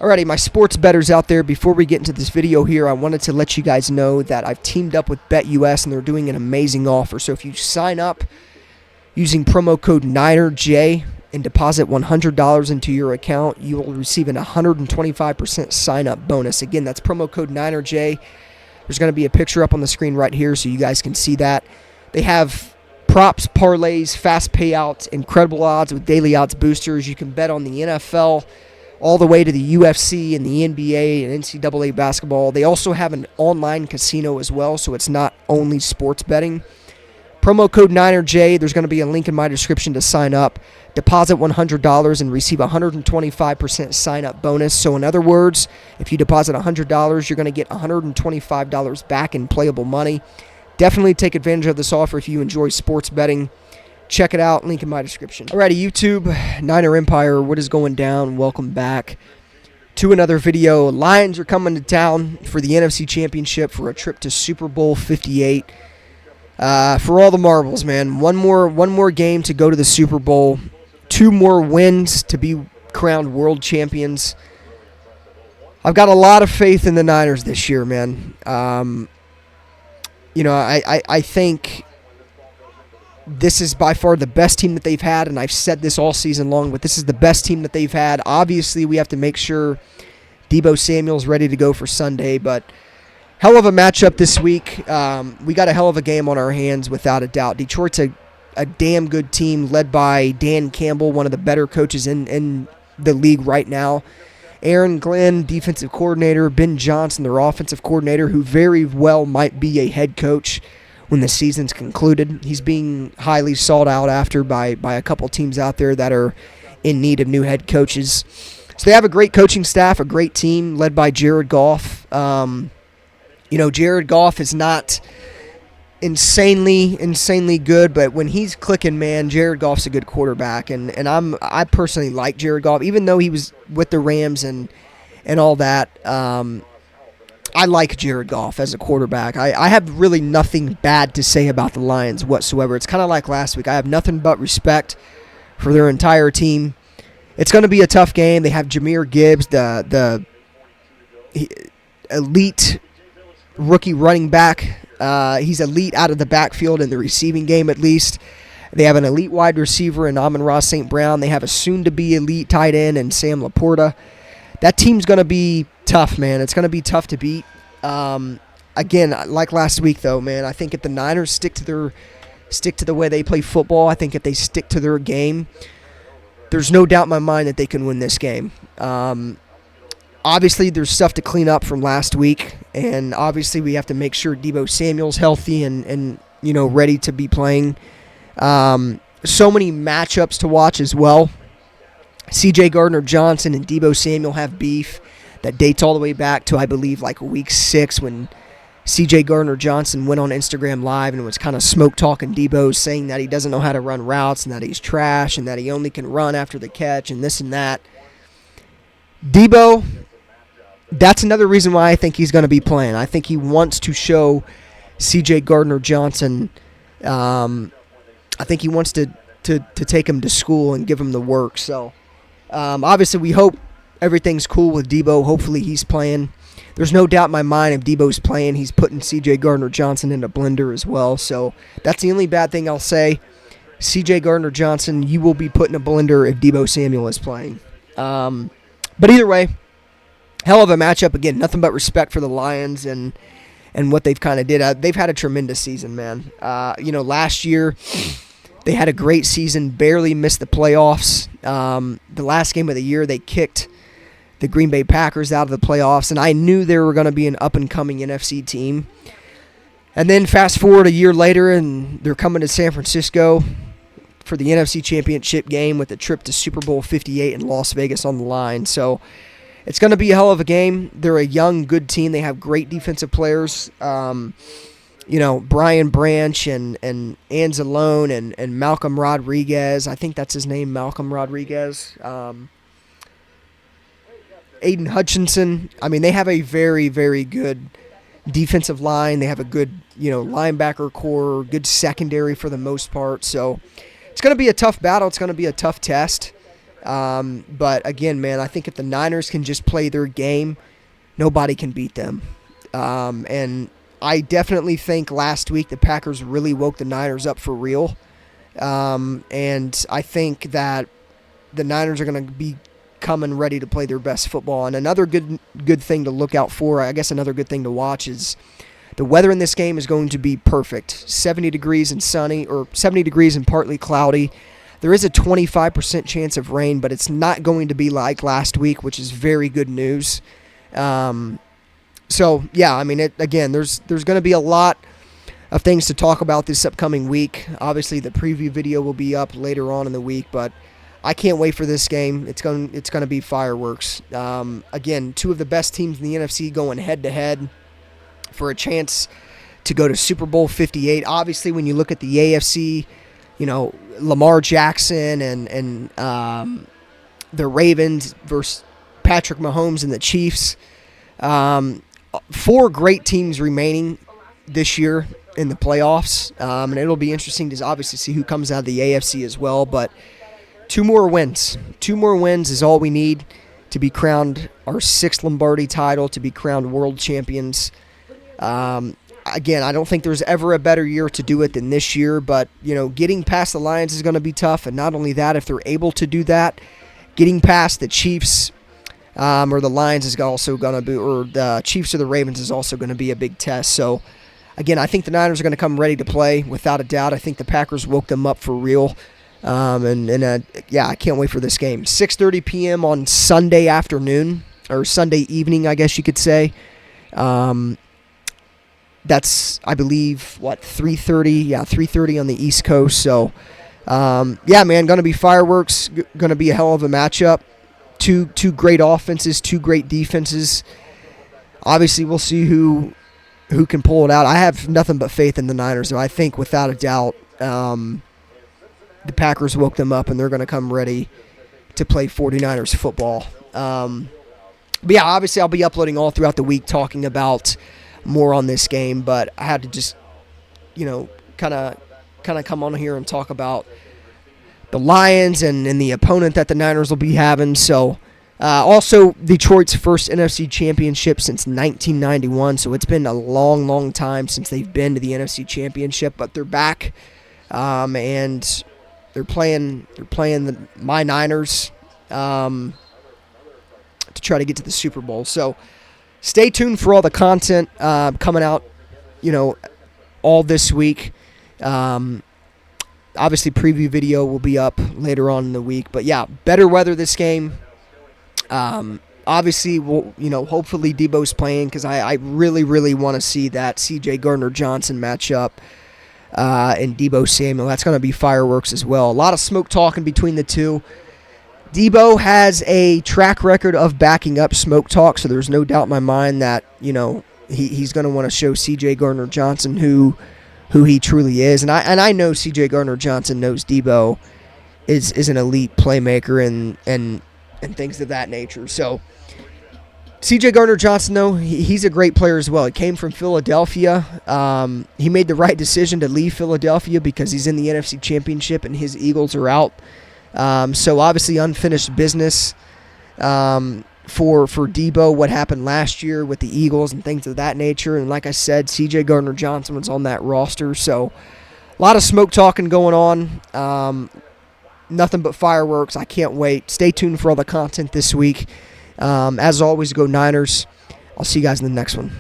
Alrighty, my sports bettors out there, before we get into this video here, I wanted to let you guys know that I've teamed up with BetUS and they're doing an amazing offer. So if you sign up using promo code NINERJ and deposit $100 into your account, you will receive an 125% sign-up bonus. Again, that's promo code NINERJ. There's going to be a picture up on the screen right here so you guys can see that. They have props, parlays, fast payouts, incredible odds with daily odds boosters. You can bet on the NFL, all the way to the UFC and the NBA and NCAA basketball. They also have an online casino as well, so it's not only sports betting. Promo code NINERJ, there's going to be a link in my description to sign up. Deposit $100 and receive a 125% sign-up bonus. So in other words, if you deposit $100, you're going to get $125 back in playable money. Definitely take advantage of this offer if you enjoy sports betting. Check it out, link in my description. Alrighty, YouTube, Niner Empire, what is going down? Welcome back to another video. Lions are coming to town for the NFC Championship for a trip to Super Bowl 58. For all the marbles, man. One more game to go to the Super Bowl. 2 more wins to be crowned world champions. I've got a lot of faith in the Niners this year, man. I think this is by far the best team that they've had, and I've said this all season long, but this is the best team that they've had. Obviously, we have to make sure Deebo Samuel's ready to go for Sunday, but hell of a matchup this week. We got a hell of a game on our hands, without a doubt. Detroit's a damn good team led by Dan Campbell, one of the better coaches in the league right now. Aaron Glenn, defensive coordinator. Ben Johnson, their offensive coordinator, who very well might be a head coach when the season's concluded. He's being highly sought out after by a couple teams out there that are in need of new head coaches. So they have a great coaching staff, a great team led by Jared Goff. Jared Goff is not insanely good, but when he's clicking, man, Jared Goff's a good quarterback, and I personally like Jared Goff, even though he was with the Rams and all that. I like Jared Goff as a quarterback. I have really nothing bad to say about the Lions whatsoever. It's kind of like last week. I have nothing but respect for their entire team. It's going to be a tough game. They have Jahmyr Gibbs, the elite rookie running back. He's elite out of the backfield in the receiving game, at least. They have an elite wide receiver in Amon-Ra St. Brown. They have a soon-to-be elite tight end in Sam Laporta. That team's going to be tough, man. It's going to be tough to beat. Again, like last week, though, man, I think if the Niners stick to the way they play football, I think if they stick to their game, there's no doubt in my mind that they can win this game. Obviously, there's stuff to clean up from last week, and obviously we have to make sure Deebo Samuel's healthy and ready to be playing. So many matchups to watch as well. C.J. Gardner-Johnson and Deebo Samuel have beef that dates all the way back to, I believe, like week 6 when C.J. Gardner-Johnson went on Instagram Live and was kind of smoke-talking Deebo, saying that he doesn't know how to run routes and that he's trash and that he only can run after the catch and this and that. Deebo, that's another reason why I think he's going to be playing. I think he wants to show C.J. Gardner-Johnson. I think he wants to take him to school and give him the work. So, obviously, we hope everything's cool with Deebo. Hopefully, he's playing. There's no doubt in my mind if Deebo's playing, he's putting C.J. Gardner-Johnson in a blender as well. So, that's the only bad thing I'll say. C.J. Gardner-Johnson, you will be put in a blender if Deebo Samuel is playing. But either way, hell of a matchup. Again, nothing but respect for the Lions and what they've kind of did. They've had a tremendous season, man. Last year they had a great season, barely missed the playoffs. The last game of the year, they kicked the Green Bay Packers out of the playoffs, and I knew they were going to be an up-and-coming NFC team. And then fast forward a year later, and they're coming to San Francisco for the NFC Championship game with a trip to Super Bowl 58 in Las Vegas on the line. So it's going to be a hell of a game. They're a young, good team. They have great defensive players. Brian Branch and Anzalone and Malcolm Rodriguez. I think that's his name, Malcolm Rodriguez. Aiden Hutchinson. I mean, they have a very, very good defensive line. They have a good, linebacker core, good secondary for the most part. So it's going to be a tough battle. It's going to be a tough test. But again, man, I think if the Niners can just play their game, nobody can beat them. And I definitely think last week the Packers really woke the Niners up for real. And I think that the Niners are going to be coming ready to play their best football. And another good thing to look out for, I guess another good thing to watch, is the weather in this game is going to be perfect. 70 degrees and sunny, or 70 degrees and partly cloudy. There is a 25% chance of rain, but it's not going to be like last week, which is very good news. So, yeah, I mean, again, there's going to be a lot of things to talk about this upcoming week. Obviously, the preview video will be up later on in the week, but I can't wait for this game. It's going to be fireworks. Again, two of the best teams in the NFC going head-to-head for a chance to go to Super Bowl 58. Obviously, when you look at the AFC, you know, Lamar Jackson and the Ravens versus Patrick Mahomes and the Chiefs. 4 great teams remaining this year in the playoffs, and it'll be interesting to obviously see who comes out of the AFC as well. But 2 more wins is all we need to be crowned our 6th Lombardi title, to be crowned world champions. Again, I don't think there's ever a better year to do it than this year, but you know, getting past the Lions is going to be tough, and not only that, if they're able to do that, getting past the Chiefs or the Lions is also going to be, or the Chiefs or the Ravens is also going to be a big test. So, again, I think the Niners are going to come ready to play, without a doubt. I think the Packers woke them up for real. Yeah, I can't wait for this game. 6:30 p.m. on Sunday afternoon, or Sunday evening, I guess you could say. That's, I believe, 3:30? Yeah, 3:30 on the East Coast. So, yeah, man, going to be fireworks. Going to be a hell of a matchup. Two great offenses, 2 great defenses. Obviously, we'll see who can pull it out. I have nothing but faith in the Niners. I think, without a doubt, the Packers woke them up, and they're going to come ready to play 49ers football. But, yeah, obviously, I'll be uploading all throughout the week talking about more on this game, but I had to just, you know, kind of come on here and talk about the Lions and the opponent that the Niners will be having. So, also Detroit's first NFC championship since 1991, so it's been a long, long time since they've been to the NFC championship, but they're back, and they're playing my Niners to try to get to the Super Bowl. So, stay tuned for all the content coming out, you know, all this week. Obviously, preview video will be up later on in the week. But, yeah, better weather this game. Obviously, we'll, you know, hopefully Debo's playing, because I really, really want to see that C.J. Gardner-Johnson matchup and Debo Samuel. That's going to be fireworks as well. A lot of smoke talking between the two. Debo has a track record of backing up smoke talk, so there's no doubt in my mind that, you know, he's going to want to show C.J. Gardner-Johnson who he truly is. And I know C.J. Gardner-Johnson knows Debo is an elite playmaker and things of that nature. So, C.J. Gardner-Johnson, though, he's a great player as well. He came from Philadelphia. He made the right decision to leave Philadelphia because he's in the NFC Championship and his Eagles are out. So obviously unfinished business for Debo, what happened last year with the Eagles and things of that nature. And like I said, C.J. Gardner-Johnson was on that roster. So a lot of smoke talking going on. Nothing but fireworks. I can't wait. Stay tuned for all the content this week. As always, go Niners. I'll see you guys in the next one.